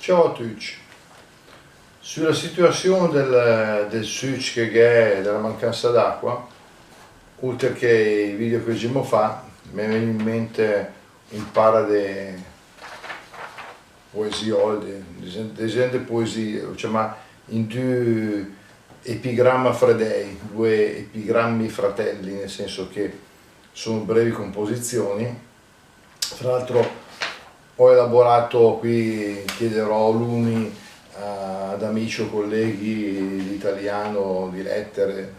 Ciao a tutti. Sulla situazione del Suc che è della mancanza d'acqua, oltre che i video che ci fa, mi viene in mente un paio di poesie, di poesie, cioè, in due epigramma fredei, due epigrammi fratelli, nel senso che sono brevi composizioni. Fra l'altro ho elaborato, qui chiederò lumi ad amici o colleghi di italiano, di lettere,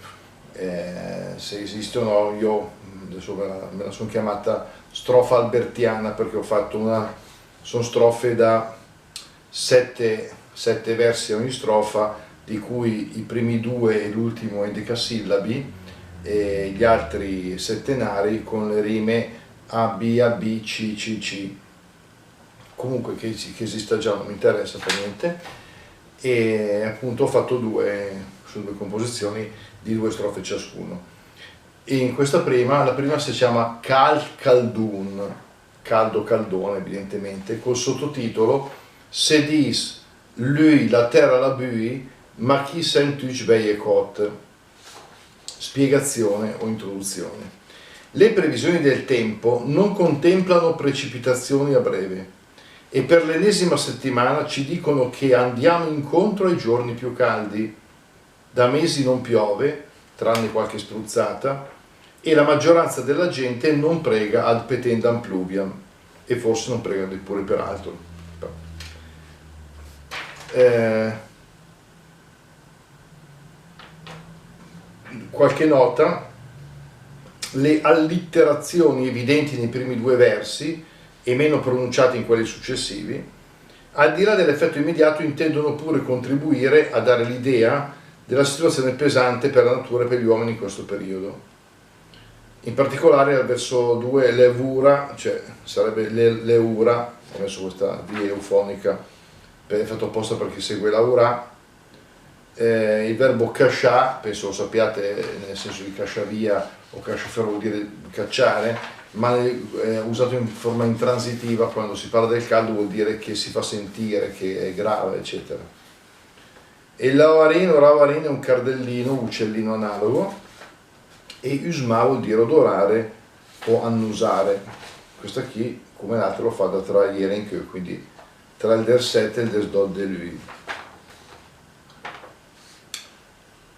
se esistono. Io adesso me la sono chiamata strofa albertiana perché ho fatto sono strofe da sette versi ogni strofa, di cui i primi due e l'ultimo in decasillabi e gli altri settenari con le rime A, B, A, B, C, C, C. Comunque che esista già non mi interessa per niente, e appunto ho fatto su due composizioni di due strofe ciascuno. E in questa la prima si chiama Caldun, caldo caldone evidentemente, col sottotitolo Se dis lui la terra la bui, ma chi sentuc veie cot. Spiegazione o introduzione. Le previsioni del tempo non contemplano precipitazioni a breve e per l'ennesima settimana ci dicono che andiamo incontro ai giorni più caldi. Da mesi non piove, tranne qualche spruzzata, e la maggioranza della gente non prega ad petendam pluviam, e forse non prega neppure per altro. Qualche nota: le allitterazioni evidenti nei primi due versi e meno pronunciate in quelli successivi, al di là dell'effetto immediato, intendono pure contribuire a dare l'idea della situazione pesante per la natura e per gli uomini in questo periodo. In particolare al verso 2 l'evura, cioè sarebbe l'eura, ho messo questa V eufonica per effetto apposta perché segue l'aura, il verbo caccià, penso lo sappiate nel senso di caccia via o cacciaferro, vuol dire cacciare, ma usato in forma intransitiva quando si parla del caldo vuol dire che si fa sentire, che è grave, eccetera. E l'avarino è un cardellino, uccellino analogo, e usma vuol dire odorare o annusare. Questa qui, come l'altro, lo fa da tra ieri in che, quindi tra il der 7 e il des dod de lui.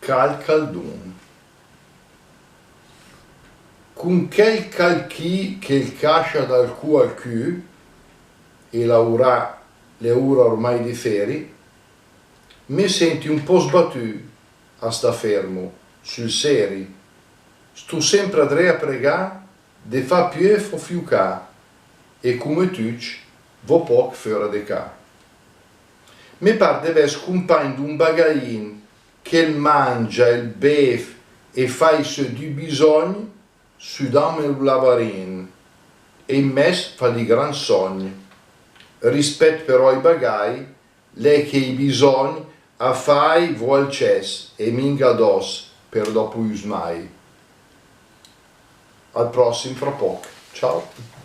Caldun. Con quel calchi che il cascia dal Q al Q, e le ura ormai di feri, mi senti un po' sbattu a sta fermo, sul seri, stu sempre a pregà, de fa più e fo fiucà, e come tuc, vo poc fora de ca. Mi par de ves compagn d'un bagain che il mangia, il bef e fa i suoi du bisogni, sudam e lavarin, e in mes fa di gran sogni. Rispetto però ai bagai, lei che i bisogni a fai vuol ces e minga dos per dopo usmai. Al prossimo fra poco. Ciao.